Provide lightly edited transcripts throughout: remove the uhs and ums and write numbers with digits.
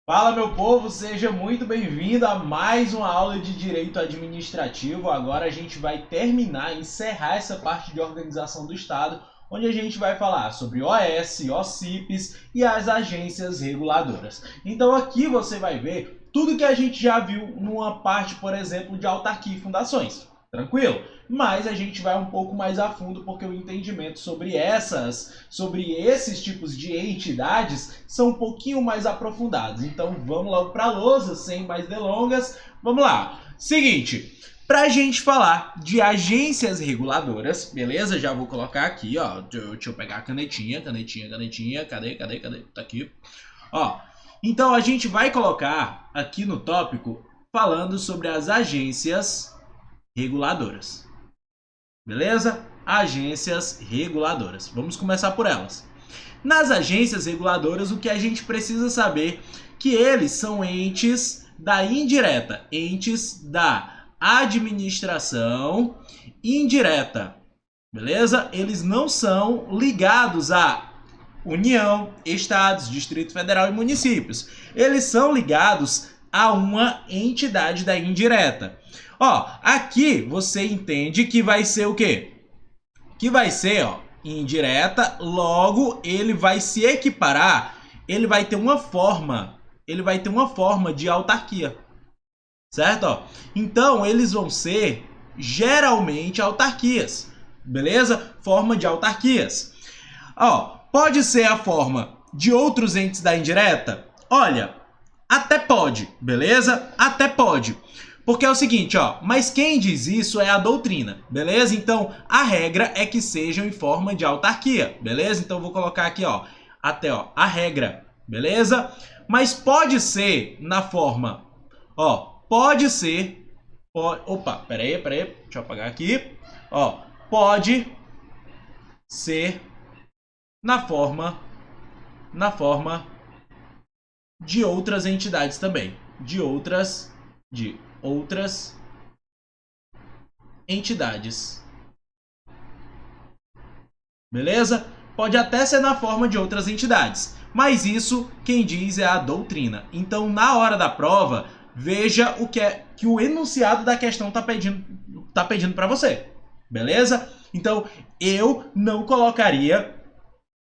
Fala, meu povo, seja muito bem-vindo a mais uma aula de Direito Administrativo. Agora a gente vai encerrar essa parte de organização do Estado, onde a gente vai falar sobre OS, OCPs e as agências reguladoras. Então aqui você vai ver tudo que a gente já viu numa parte, por exemplo, de autarquia e fundações. Tranquilo? Mas a gente vai um pouco mais a fundo porque o entendimento sobre esses tipos de entidades são um pouquinho mais aprofundados. Então vamos logo para a lousa, sem mais delongas. Vamos lá. Seguinte, para a gente falar de agências reguladoras, beleza? Já vou colocar aqui, ó. Deixa eu pegar a canetinha. Cadê? Tá aqui. Ó. Então a gente vai colocar aqui no tópico falando sobre as agências reguladoras. Beleza? Agências reguladoras. Vamos começar por elas. Nas agências reguladoras, o que a gente precisa saber é que eles são entes da indireta, entes da administração indireta. Beleza? Eles não são ligados à União, Estados, Distrito Federal e municípios. Eles são ligados a uma entidade da indireta. Ó, aqui você entende que vai ser o quê? Que vai ser, ó, indireta, logo ele vai se equiparar, ele vai ter uma forma de autarquia. Certo? Ó? Então, eles vão ser geralmente autarquias. Beleza? Forma de autarquias. Ó, pode ser a forma de outros entes da indireta? Olha, até pode, beleza? Até pode. Porque é o seguinte, ó, mas quem diz isso é a doutrina, beleza? Então, a regra é que sejam em forma de autarquia, beleza? Então, eu vou colocar aqui, ó, até, ó, a regra, beleza? Mas pode ser na forma, ó, pode ser, opa, peraí, deixa eu apagar aqui, ó, pode ser na forma de outras entidades também, de outras entidades. Beleza? Pode até ser na forma de outras entidades, mas isso quem diz é a doutrina. Então, na hora da prova, veja o que é que o enunciado da questão está pedindo para você. Beleza? Então, eu não colocaria,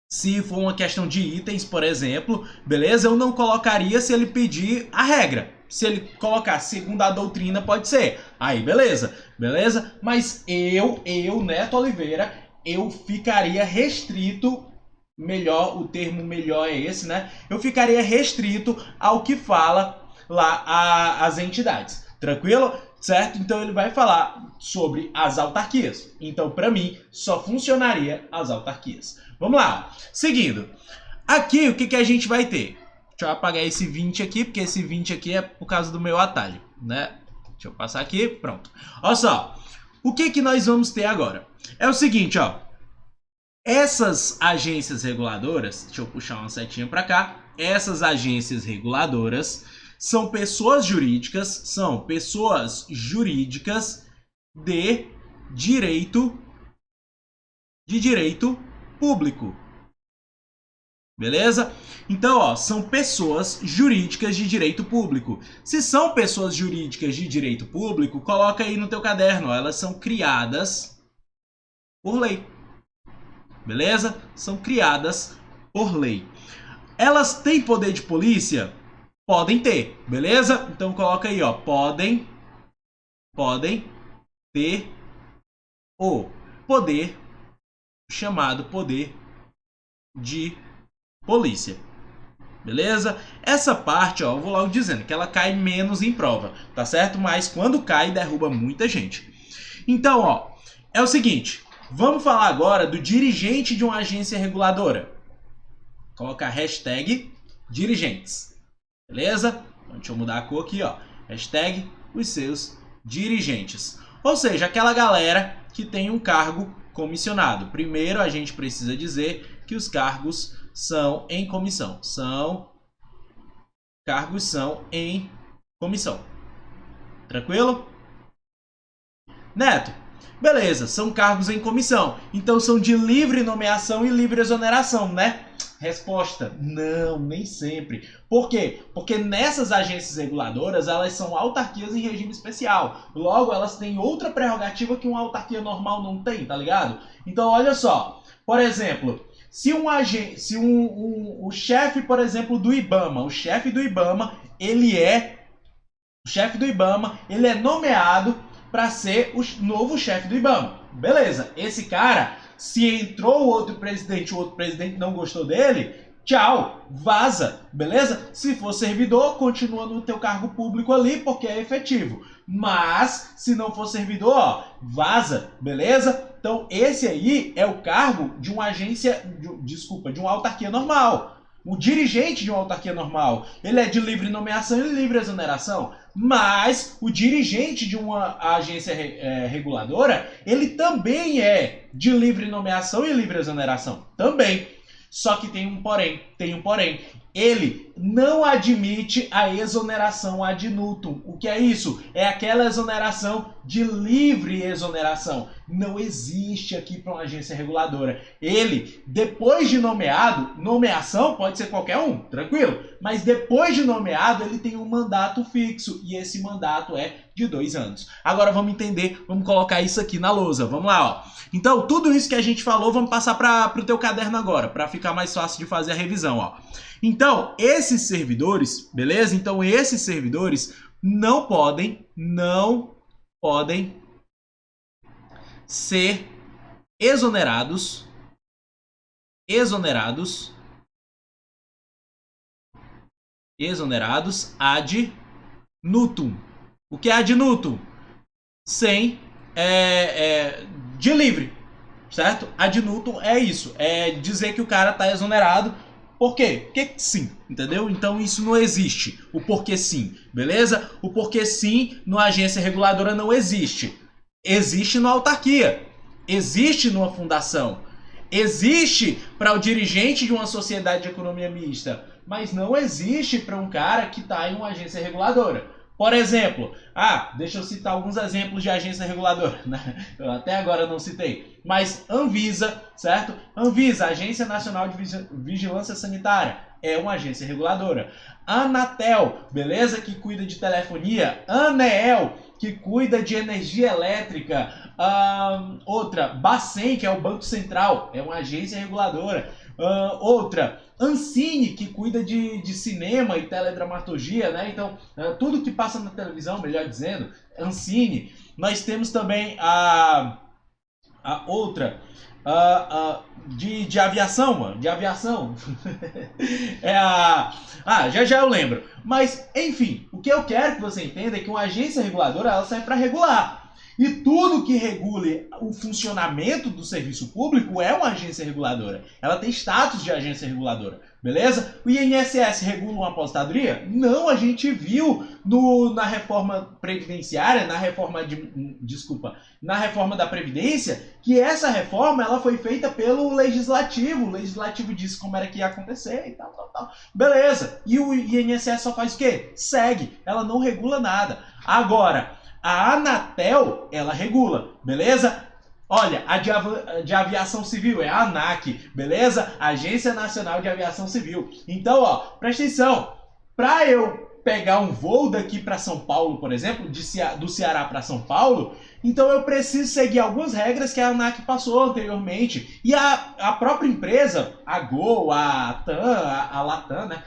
se for uma questão de itens, por exemplo, beleza? Eu não colocaria se ele pedir a regra. Se ele colocar segundo a doutrina, pode ser. Aí, beleza. Beleza? Mas eu, Neto Oliveira, eu ficaria restrito, melhor, o termo melhor é esse, né? Eu ficaria restrito ao que fala lá as entidades. Tranquilo? Certo? Então ele vai falar sobre as autarquias. Então, para mim, só funcionaria as autarquias. Vamos lá. Seguindo. Aqui, o que a gente vai ter? Deixa eu apagar esse 20 aqui, porque esse 20 aqui é por causa do meu atalho, né? Deixa eu passar aqui, pronto. Olha só, o que nós vamos ter agora? É o seguinte, ó. Essas agências reguladoras, deixa eu puxar uma setinha para cá. Essas agências reguladoras são pessoas jurídicas de direito público. Beleza? Então, ó, são pessoas jurídicas de direito público. Se são pessoas jurídicas de direito público, coloca aí no teu caderno, ó, elas são criadas por lei. Beleza? São criadas por lei. Elas têm poder de polícia? Podem ter, beleza? Então coloca aí, ó, podem ter o poder chamado poder de polícia. Beleza? Essa parte, ó, eu vou logo dizendo que ela cai menos em prova, tá certo? Mas quando cai, derruba muita gente. Então, ó, é o seguinte, vamos falar agora do dirigente de uma agência reguladora. Colocar hashtag dirigentes. Beleza? Então, deixa eu mudar a cor aqui, ó. Hashtag os seus dirigentes. Ou seja, aquela galera que tem um cargo comissionado. Primeiro, a gente precisa dizer que os cargos são em comissão. Cargos são em comissão. Tranquilo? Neto, Beleza, são cargos em comissão. Então são de livre nomeação e livre exoneração, né? Resposta: não, nem sempre. Por quê? Porque nessas agências reguladoras, elas são autarquias em regime especial. Logo, elas têm outra prerrogativa que uma autarquia normal não tem, tá ligado? Então, olha só. Por exemplo, se o chefe, por exemplo, do IBAMA, o chefe do IBAMA, ele é nomeado para ser o novo chefe do IBAMA. Beleza, esse cara, se entrou o outro presidente não gostou dele, tchau, vaza, beleza? Se for servidor, continua no teu cargo público ali, porque é efetivo. Mas, se não for servidor, ó, vaza, beleza? Então, esse aí é o cargo de uma de uma autarquia normal. O dirigente de uma autarquia normal, ele é de livre nomeação e livre exoneração. Mas o dirigente de uma agência reguladora, ele também é de livre nomeação e livre exoneração. Também. Só que tem um porém. Ele não admite a exoneração ad nutum. O que é isso? É aquela exoneração de livre exoneração. Não existe aqui para uma agência reguladora. Ele, depois de nomeado, nomeação pode ser qualquer um, tranquilo. Mas depois de nomeado, ele tem um mandato fixo. E esse mandato é de 2 anos. Agora vamos entender, vamos colocar isso aqui na lousa. Vamos lá, ó. Então, tudo isso que a gente falou, vamos passar para o teu caderno agora, para ficar mais fácil de fazer a revisão, ó. Então, esses servidores, beleza? Então, esses servidores não podem ser exonerados ad nutum. O que é ad nutum? Sem de livre, certo? Ad nutum é isso, é dizer que o cara tá exonerado. Por quê? Porque sim, entendeu? Então isso não existe, o porquê sim, beleza? O porquê sim numa agência reguladora não existe. Existe numa autarquia, existe numa fundação, existe para o dirigente de uma sociedade de economia mista, mas não existe para um cara que está em uma agência reguladora. Por exemplo, deixa eu citar alguns exemplos de agência reguladora. Eu até agora não citei. Mas Anvisa, certo? Anvisa, Agência Nacional de Vigilância Sanitária, é uma agência reguladora. Anatel, beleza? Que cuida de telefonia. Aneel, que cuida de energia elétrica. Outra, Bacen, que é o Banco Central, é uma agência reguladora. Outra, Ancine, que cuida de cinema e teledramaturgia, né? Então, tudo que passa na televisão, melhor dizendo, Ancine. Nós temos também a outra, de aviação, mano, de aviação. Já eu lembro. Mas, enfim, o que eu quero que você entenda é que uma agência reguladora, ela serve para regular. E tudo que regule o funcionamento do serviço público é uma agência reguladora. Ela tem status de agência reguladora, beleza? O INSS regula uma aposentadoria? Não, a gente viu na reforma previdenciária, na reforma da Previdência, que essa reforma ela foi feita pelo Legislativo. O Legislativo disse como era que ia acontecer e tal. Beleza. E o INSS só faz o quê? Segue. Ela não regula nada. Agora, a Anatel, ela regula, beleza? Olha, a de aviação civil é a ANAC, beleza? Agência Nacional de Aviação Civil. Então, ó, presta atenção. Para eu pegar um voo daqui para São Paulo, por exemplo, do Ceará para São Paulo, então eu preciso seguir algumas regras que a ANAC passou anteriormente. E a própria empresa, a Gol, a TAM, a Latam, né?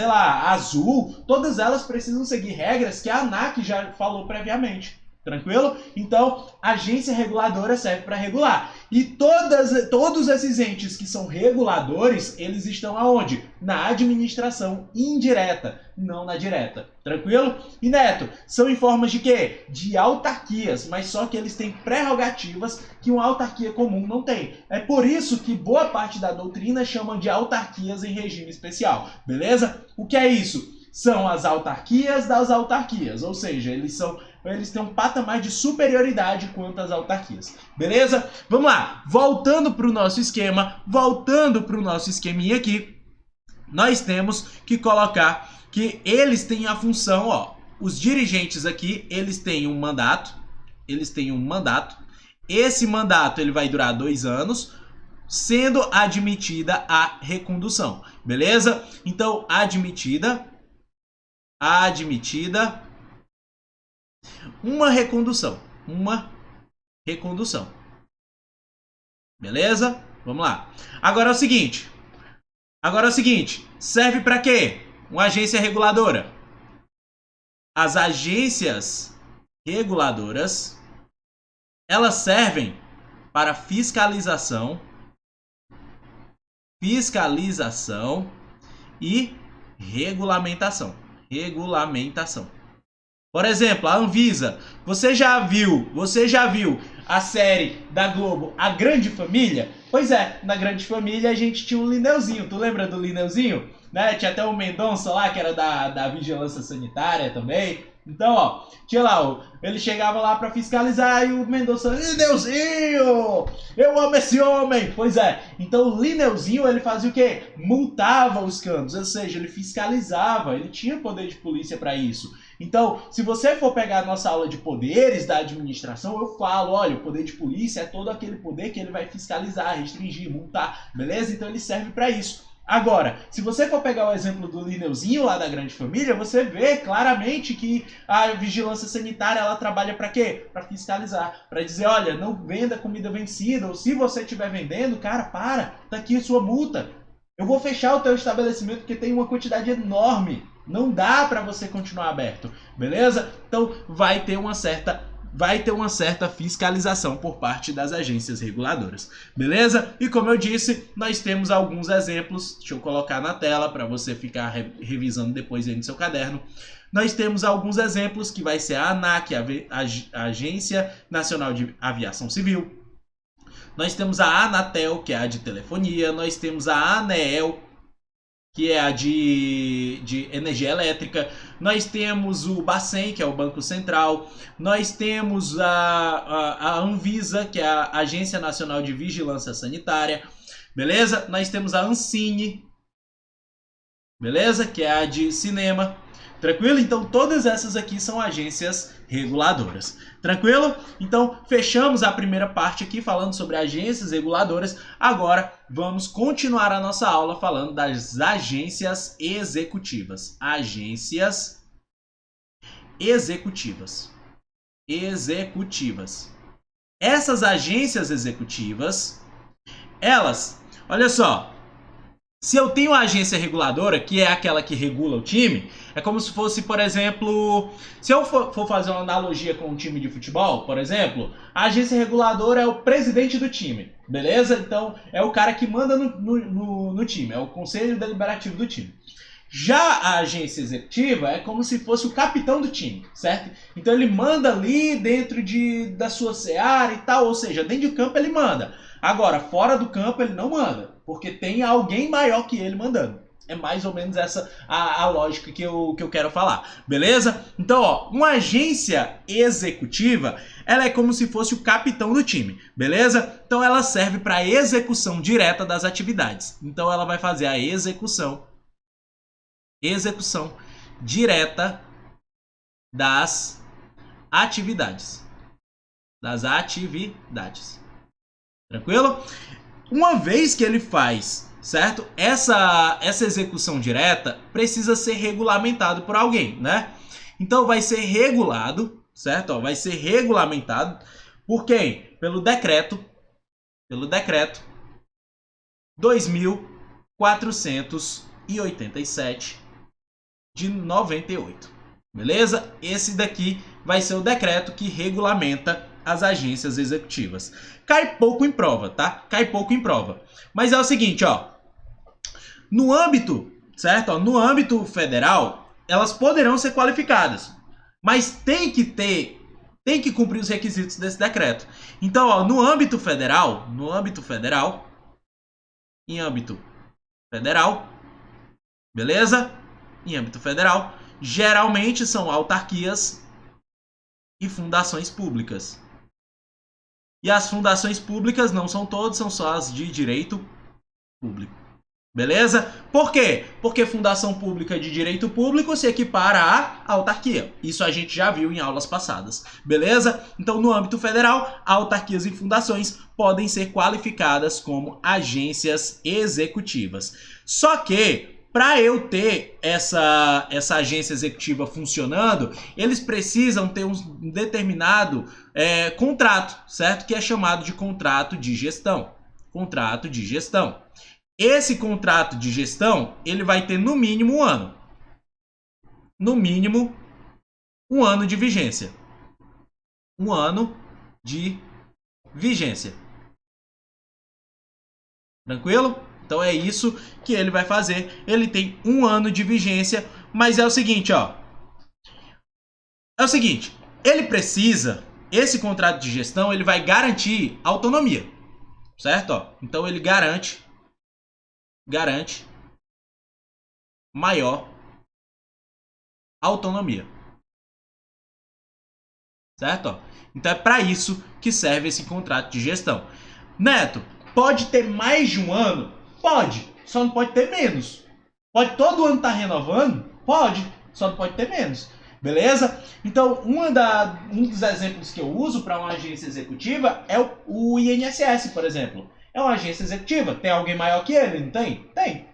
A Azul, todas elas precisam seguir regras que a ANAC já falou previamente. Tranquilo? Então, a agência reguladora serve para regular. E todos esses entes que são reguladores, eles estão aonde? Na administração indireta, não na direta. Tranquilo? E Neto, são em formas de quê? De autarquias, mas só que eles têm prerrogativas que uma autarquia comum não tem. É por isso que boa parte da doutrina chama de autarquias em regime especial. Beleza? O que é isso? São as autarquias das autarquias, ou seja, eles têm um patamar de superioridade quanto às autarquias. Beleza? Vamos lá. Voltando para o nosso esqueminha aqui, nós temos que colocar que eles têm a função, ó, os dirigentes aqui, eles têm um mandato, eles têm um mandato. Esse mandato ele vai durar 2 anos, sendo admitida a recondução, beleza? Então, admitida uma recondução, beleza? Vamos lá. Agora é o seguinte, serve para quê? Uma agência reguladora. As agências reguladoras, elas servem para fiscalização e regulamentação. Por exemplo, a Anvisa. Você já viu a série da Globo A Grande Família? Pois é, na Grande Família a gente tinha um Lineuzinho. Tu lembra do Lineuzinho? Né? Tinha até o Mendonça lá, que era da Vigilância Sanitária também. Então, ó, tinha lá, ele chegava lá pra fiscalizar e o Mendonça, Lineuzinho, eu amo esse homem. Pois é, então o Lineuzinho, ele fazia o quê? Multava os campos, ou seja, ele fiscalizava, ele tinha poder de polícia pra isso. Então, se você for pegar a nossa aula de poderes da administração, eu falo, olha, o poder de polícia é todo aquele poder que ele vai fiscalizar, restringir, multar, beleza? Então ele serve pra isso. Agora, se você for pegar o exemplo do Lineuzinho lá da Grande Família, você vê claramente que a vigilância sanitária, ela trabalha para quê? Para fiscalizar, para dizer, olha, não venda comida vencida, ou se você estiver vendendo, cara, tá aqui a sua multa. Eu vou fechar o teu estabelecimento porque tem uma quantidade enorme. Não dá para você continuar aberto, beleza? Então vai ter uma certa fiscalização por parte das agências reguladoras, beleza? E como eu disse, nós temos alguns exemplos, deixa eu colocar na tela para você ficar revisando depois aí no seu caderno. Nós temos alguns exemplos que vai ser a ANAC, a Agência Nacional de Aviação Civil. Nós temos a Anatel, que é a de telefonia. Nós temos a ANEEL, que é a de energia elétrica. Nós temos o Bacen, que é o Banco Central. Nós temos a Anvisa, que é a Agência Nacional de Vigilância Sanitária. Beleza? Nós temos a Ancine, beleza? Que é a de cinema. Tranquilo? Então todas essas aqui são agências reguladoras. Tranquilo? Então fechamos a primeira parte aqui falando sobre agências reguladoras. Agora vamos continuar a nossa aula falando das agências executivas. Agências executivas. Essas agências executivas, elas, olha só, se eu tenho a agência reguladora, que é aquela que regula o time, é como se fosse, por exemplo, se eu for fazer uma analogia com um time de futebol, por exemplo, a agência reguladora é o presidente do time, beleza? Então, é o cara que manda no time, é o conselho deliberativo do time. Já a agência executiva é como se fosse o capitão do time, certo? Então, ele manda ali dentro da sua seara e tal, ou seja, dentro de campo ele manda. Agora, fora do campo ele não manda, porque tem alguém maior que ele mandando. É mais ou menos essa a lógica que eu quero falar, beleza? Então, ó, uma agência executiva, ela é como se fosse o capitão do time, beleza? Então, ela serve para execução direta das atividades. Então, ela vai fazer a execução direta das atividades. Tranquilo? Uma vez que ele faz, certo? Essa execução direta precisa ser regulamentado por alguém, né? Então vai ser regulado, certo? Ó, vai ser regulamentado por quem? Pelo decreto 2487 de 98. Beleza? Esse daqui vai ser o decreto que regulamenta as agências executivas. Cai pouco em prova, tá? Cai pouco em prova. Mas é o seguinte, ó. No âmbito, certo? Ó, no âmbito federal, elas poderão ser qualificadas. Mas tem que cumprir os requisitos desse decreto. Então, ó, em âmbito federal, beleza? Em âmbito federal, geralmente são autarquias e fundações públicas. E as fundações públicas não são todas, são só as de direito público. Beleza? Por quê? Porque fundação pública de direito público se equipara à autarquia. Isso a gente já viu em aulas passadas. Beleza? Então, no âmbito federal, autarquias e fundações podem ser qualificadas como agências executivas. Só que, para eu ter essa agência executiva funcionando, eles precisam ter um determinado contrato, certo? Que é chamado de contrato de gestão. Contrato de gestão. Esse contrato de gestão, ele vai ter no mínimo um ano. No mínimo, um ano de vigência. Um ano de vigência. Tranquilo? Então é isso que ele vai fazer. Ele tem um ano de vigência, mas é o seguinte, ó. É o seguinte, ele precisa, esse contrato de gestão, ele vai garantir autonomia. Certo? Ó, então ele garante maior autonomia. Certo? Então é para isso que serve esse contrato de gestão. Neto, pode ter mais de um ano? Pode, só não pode ter menos. Pode todo ano estar renovando? Pode, só não pode ter menos. Beleza? Então, um dos exemplos que eu uso para uma agência executiva é o INSS, por exemplo. É uma agência executiva. Tem alguém maior que ele? Não tem? Tem.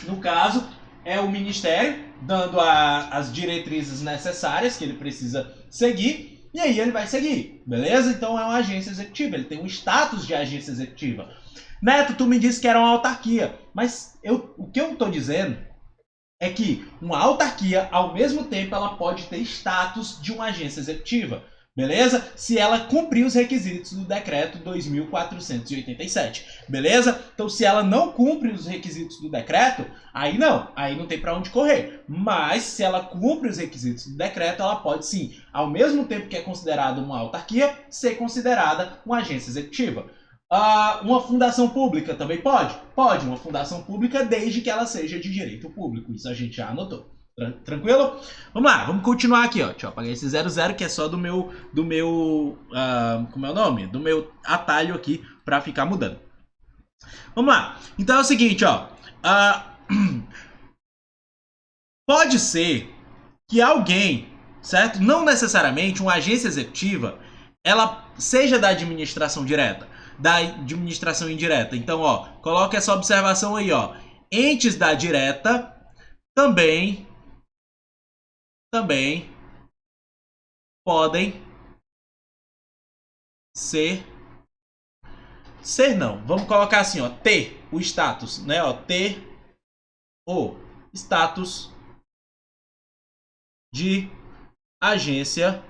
No caso, é o Ministério dando as diretrizes necessárias que ele precisa seguir, e aí ele vai seguir, beleza? Então é uma agência executiva, ele tem um status de agência executiva. Neto, tu me disse que era uma autarquia, mas o que eu estou dizendo é que uma autarquia, ao mesmo tempo, ela pode ter status de uma agência executiva. Beleza? Se ela cumprir os requisitos do decreto 2487. Beleza? Então, se ela não cumpre os requisitos do decreto, aí não tem para onde correr. Mas, se ela cumpre os requisitos do decreto, ela pode sim, ao mesmo tempo que é considerada uma autarquia, ser considerada uma agência executiva. Uma fundação pública também pode? Pode, uma fundação pública desde que ela seja de direito público. Isso a gente já anotou. Tranquilo? Vamos lá, vamos continuar aqui, ó. Deixa eu apagar esse 00 que é só do meu como é o nome? Do meu atalho aqui para ficar mudando. Vamos lá. Então é o seguinte, ó. Pode ser que alguém, certo? Não necessariamente uma agência executiva, ela seja da administração direta, da administração indireta. Então, ó, coloca essa observação aí, ó. Entes da direta também podem ser não, vamos colocar assim, ó, ter o status, né, ó, ter o status de agência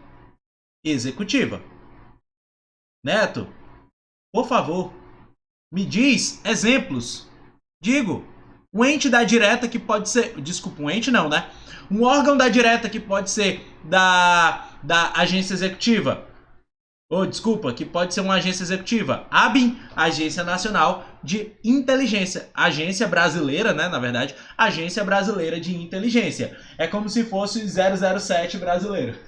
executiva. Neto, por favor, me diz exemplos. Digo, um ente da direta que pode ser, desculpa, um ente não, né? Um órgão da direta que pode ser da agência executiva. Desculpa, que pode ser uma agência executiva. ABIN, Agência Nacional de Inteligência. Agência brasileira, né? Na verdade, Agência Brasileira de Inteligência. É como se fosse 007 brasileiro.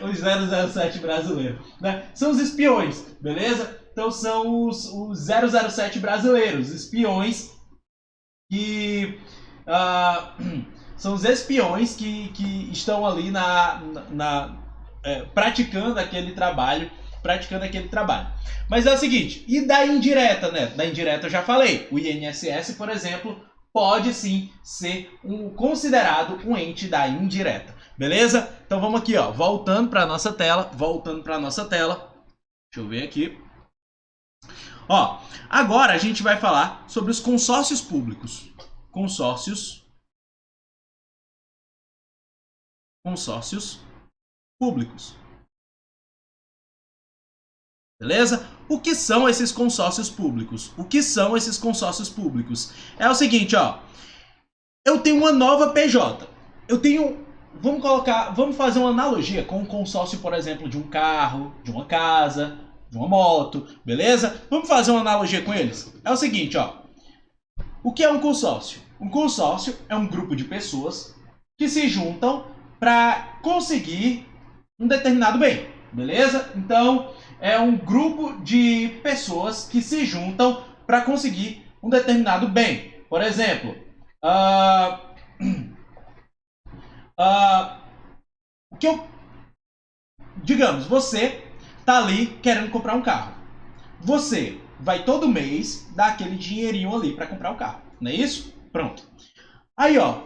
Os 007 brasileiro, né? São os espiões, beleza? Então são os 007 brasileiros, espiões que são os espiões que estão ali praticando aquele trabalho. Mas é o seguinte, e da indireta, né? Da indireta eu já falei. O INSS, por exemplo, pode sim ser considerado um ente da indireta. Beleza? Então vamos aqui, ó, voltando para nossa tela. Deixa eu ver aqui. Ó, agora a gente vai falar sobre os consórcios públicos. Consórcios públicos. Beleza? O que são esses consórcios públicos? É o seguinte, ó. Eu tenho uma nova PJ. Vamos fazer uma analogia com um consórcio, por exemplo, de um carro, de uma casa, de uma moto, beleza? Vamos fazer uma analogia com eles? É o seguinte, ó. O que é um consórcio? Um consórcio é um grupo de pessoas que se juntam para conseguir um determinado bem, beleza? Então, é um grupo de pessoas que se juntam para conseguir um determinado bem. Por exemplo, o que eu... digamos, você tá ali querendo comprar um carro. Você vai todo mês dar aquele dinheirinho ali para comprar o carro, não é isso? Pronto. Aí, ó,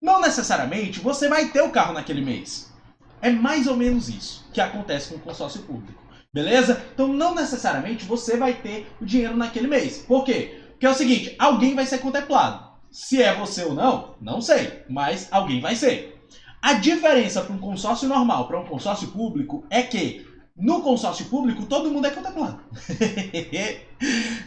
não necessariamente você vai ter o carro naquele mês. É mais ou menos isso que acontece com o consórcio público, beleza? Então, não necessariamente você vai ter o dinheiro naquele mês. Por quê? Porque é o seguinte, alguém vai ser contemplado. Se é você ou não, não sei, mas alguém vai ser. A diferença para um consórcio normal para um consórcio público é que no consórcio público todo mundo é contemplado.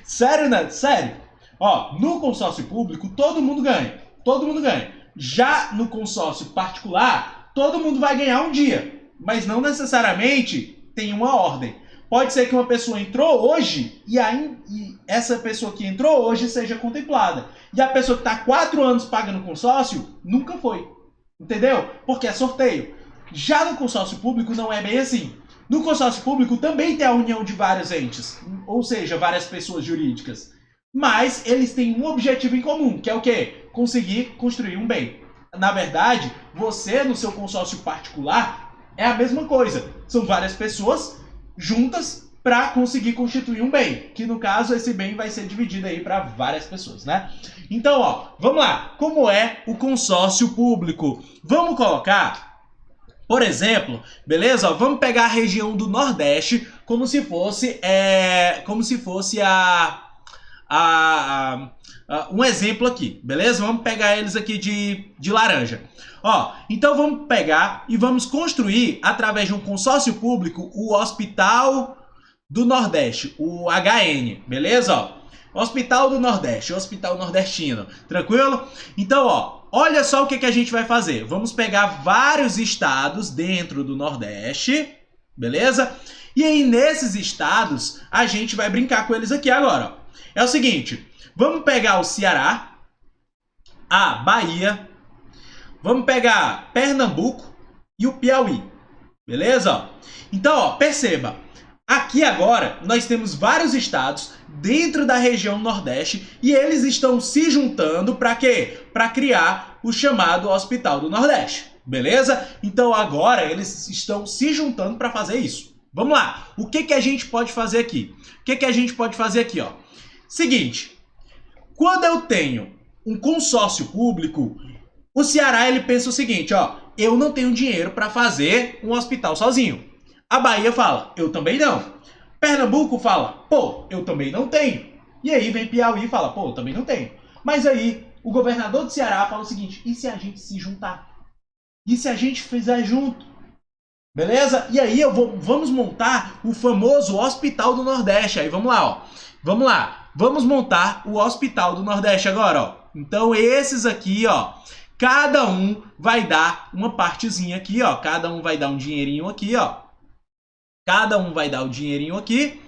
Sério, né? Sério. Ó, no consórcio público todo mundo ganha. Todo mundo ganha. Já no consórcio particular, todo mundo vai ganhar um dia, mas não necessariamente tem uma ordem. Pode ser que uma pessoa entrou hoje e essa pessoa que entrou hoje seja contemplada. E a pessoa que está 4 anos pagando consórcio nunca foi. Entendeu? Porque é sorteio. Já no consórcio público não é bem assim. No consórcio público também tem a união de vários entes, ou seja, várias pessoas jurídicas. Mas eles têm um objetivo em comum, que é o quê? Conseguir construir um bem. Na verdade, você no seu consórcio particular é a mesma coisa. São várias pessoas juntas para conseguir constituir um bem, que no caso esse bem vai ser dividido aí para várias pessoas, né? Então, ó, vamos lá. Como é o consórcio público? Vamos colocar, por exemplo, beleza? Ó, vamos pegar a região do Nordeste como se fosse um exemplo aqui, beleza? Vamos pegar eles aqui de laranja. Ó, então vamos pegar e vamos construir, através de um consórcio público, o Hospital do Nordeste, o HN, beleza? Ó, Hospital do Nordeste, Hospital Nordestino, tranquilo? Então, ó, olha só o que a gente vai fazer. Vamos pegar vários estados dentro do Nordeste, beleza? E aí, nesses estados, a gente vai brincar com eles aqui agora, ó. É o seguinte, vamos pegar o Ceará, a Bahia, vamos pegar Pernambuco e o Piauí, beleza? Então, ó, perceba, aqui agora nós temos vários estados dentro da região Nordeste e eles estão se juntando para quê? Para criar o chamado Hospital do Nordeste, beleza? Então agora eles estão se juntando para fazer isso. Vamos lá, o que a gente pode fazer aqui? O que a gente pode fazer aqui, ó? Seguinte, quando eu tenho um consórcio público, o Ceará ele pensa o seguinte, ó, eu não tenho dinheiro para fazer um hospital sozinho. A Bahia fala, eu também não. Pernambuco fala, pô, eu também não tenho. E aí vem Piauí e fala, pô, eu também não tenho. Mas aí o governador do Ceará fala o seguinte, e se a gente se juntar? E se a gente fizer junto? Beleza? E aí vamos montar o famoso Hospital do Nordeste. Aí vamos lá, ó. Vamos lá. Vamos montar o Hospital do Nordeste agora, ó. Então esses aqui, ó, cada um vai dar uma partezinha aqui, ó. Cada um vai dar um dinheirinho aqui, ó. Cada um vai dar o dinheirinho aqui.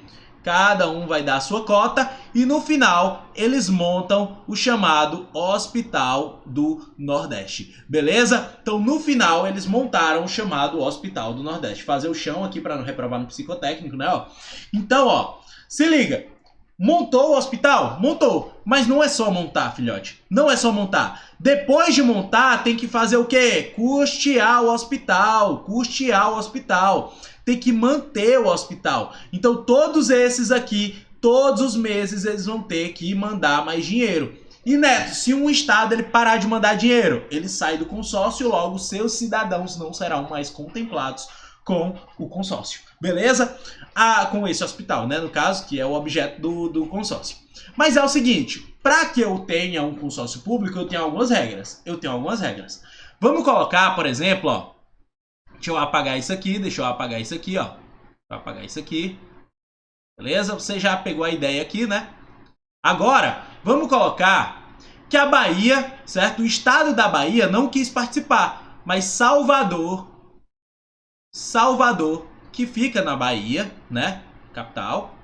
Cada um vai dar a sua cota. E no final, eles montam o chamado Hospital do Nordeste. Beleza? Então, no final, eles montaram o chamado Hospital do Nordeste. Fazer o chão aqui para não reprovar no psicotécnico, né? Ó. Então, ó, se liga. Montou o hospital? Montou. Mas não é só montar, filhote. Não é só montar. Depois de montar, tem que fazer o quê? Custear o hospital. Custear o hospital. Tem que manter o hospital. Então, todos esses aqui, todos os meses, eles vão ter que mandar mais dinheiro. E, Neto, se um estado ele parar de mandar dinheiro, ele sai do consórcio, logo seus cidadãos não serão mais contemplados com o consórcio. Beleza? Com esse hospital, né? No caso, que é o objeto do consórcio. Mas é o seguinte, para que eu tenha um consórcio público, eu tenho algumas regras. Vamos colocar, por exemplo, ó. Deixa eu apagar isso aqui, ó. Vou apagar isso aqui. Beleza? Você já pegou a ideia aqui, né? Agora, vamos colocar que a Bahia, certo? O estado da Bahia não quis participar, mas Salvador, que fica na Bahia, né? Capital.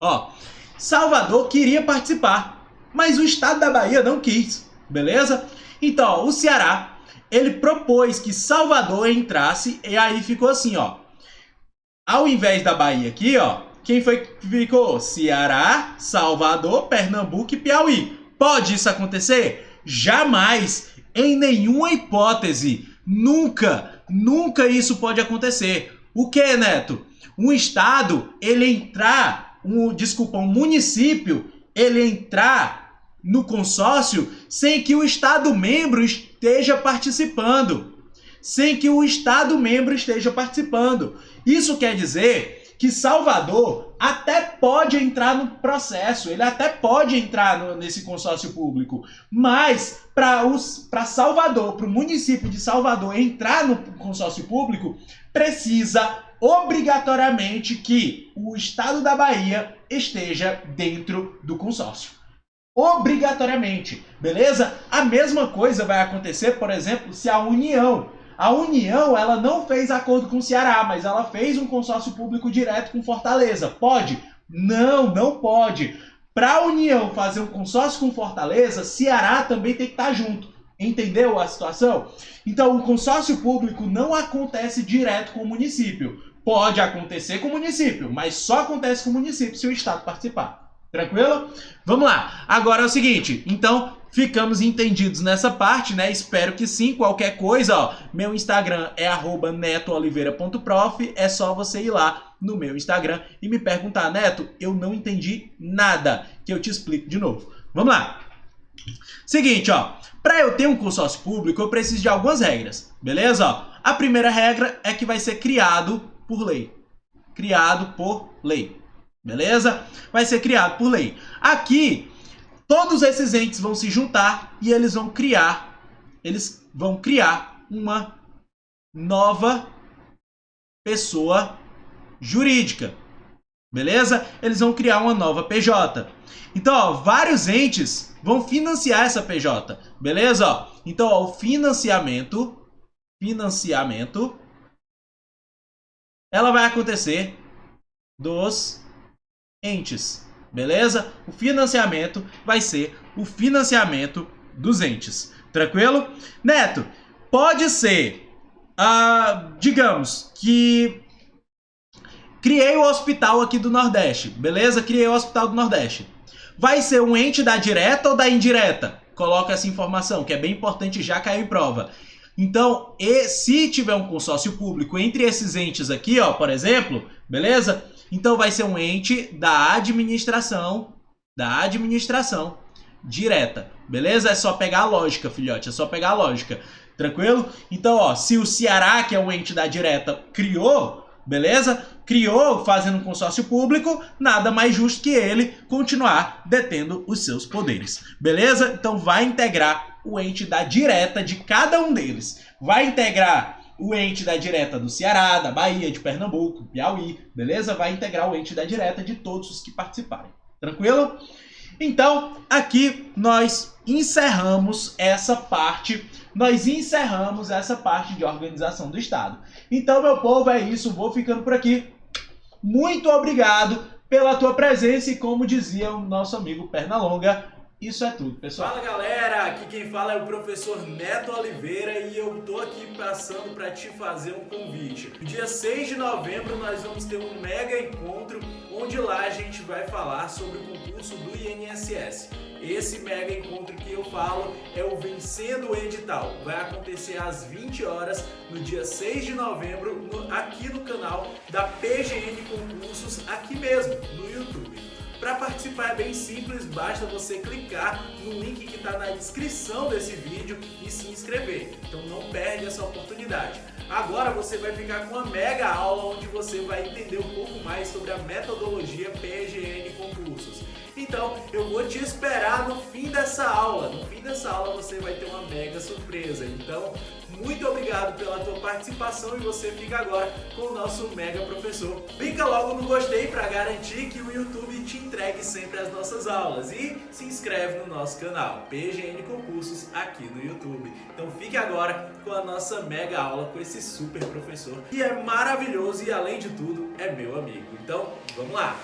Ó, Salvador queria participar, mas o estado da Bahia não quis, beleza? Então, ó, o Ceará, ele propôs que Salvador entrasse e aí ficou assim, ó. Ao invés da Bahia aqui, ó, quem foi que ficou? Ceará, Salvador, Pernambuco e Piauí. Pode isso acontecer? Jamais, em nenhuma hipótese, nunca isso pode acontecer. O que, Neto? Um estado, um município, ele entrar no consórcio sem que o estado membro esteja participando. Isso quer dizer que Salvador até pode entrar no processo, ele até pode entrar nesse consórcio público, mas para Salvador, para o município de Salvador entrar no consórcio público, precisa obrigatoriamente que o estado da Bahia esteja dentro do consórcio. Obrigatoriamente, beleza? A mesma coisa vai acontecer, por exemplo, se a União, ela não fez acordo com o Ceará, mas ela fez um consórcio público direto com Fortaleza. Pode? Não pode. Para a União fazer um consórcio com Fortaleza, Ceará também tem que estar junto. Entendeu a situação? Então, o consórcio público não acontece direto com o município. Pode acontecer com o município, mas só acontece com o município se o estado participar. Tranquilo? Vamos lá. Agora é o seguinte, então ficamos entendidos nessa parte, né? Espero que sim. Qualquer coisa, ó, meu Instagram é @netooliveira.prof. É só você ir lá no meu Instagram e me perguntar, Neto, eu não entendi nada, que eu te explico de novo. Vamos lá. Seguinte, ó, para eu ter um consórcio público, eu preciso de algumas regras, beleza? Ó, a primeira regra é que vai ser criado por lei. Criado por lei. Beleza? Vai ser criado por lei. Aqui, todos esses entes vão se juntar e eles vão criar uma nova pessoa jurídica. Beleza? Eles vão criar uma nova PJ. Então, ó, vários entes vão financiar essa PJ. Beleza? Ó, então, ó, o financiamento, ela vai acontecer dos entes, beleza? O financiamento vai ser o financiamento dos entes, tranquilo? Neto, pode ser, digamos que criei o hospital aqui do Nordeste, beleza? Criei o hospital do Nordeste. Vai ser um ente da direta ou da indireta? Coloca essa informação, que é bem importante, já caiu em prova. Então, se tiver um consórcio público entre esses entes aqui, ó, por exemplo, beleza? Então vai ser um ente da administração direta, beleza? É só pegar a lógica, filhote, é só pegar a lógica, tranquilo? Então, ó, se o Ceará, que é um ente da direta, criou, beleza? Criou fazendo um consórcio público, nada mais justo que ele continuar detendo os seus poderes, beleza? Então vai integrar o ente da direta de cada um deles. Vai integrar o ente da direta do Ceará, da Bahia, de Pernambuco, Piauí, beleza? Vai integrar o ente da direta de todos os que participarem. Tranquilo? Então, aqui nós encerramos essa parte de organização do Estado. Então, meu povo, é isso. Vou ficando por aqui. Muito obrigado pela tua presença e, como dizia o nosso amigo Pernalonga, isso é tudo, pessoal. Fala, galera, aqui quem fala é o professor Neto Oliveira e eu tô aqui passando para te fazer um convite. No dia 6 de novembro nós vamos ter um mega encontro onde lá a gente vai falar sobre o concurso do INSS. Esse mega encontro que eu falo é o Vencendo o Edital. Vai acontecer às 20 horas no dia 6 de novembro aqui no canal da PGN Concursos, aqui mesmo, no YouTube. Para participar é bem simples, basta você clicar no link que está na descrição desse vídeo e se inscrever. Então não perde essa oportunidade. Agora você vai ficar com uma mega aula onde você vai entender um pouco mais sobre a metodologia PGN Concursos. Então eu vou te esperar no fim dessa aula. No fim dessa aula você vai ter uma mega surpresa. Então, muito obrigado pela tua participação e você fica agora com o nosso mega professor. Clica logo no gostei para garantir que o YouTube te entregue sempre as nossas aulas e se inscreve no nosso canal PGN Concursos aqui no YouTube. Então fique agora com a nossa mega aula com esse super professor que é maravilhoso e além de tudo é meu amigo. Então vamos lá!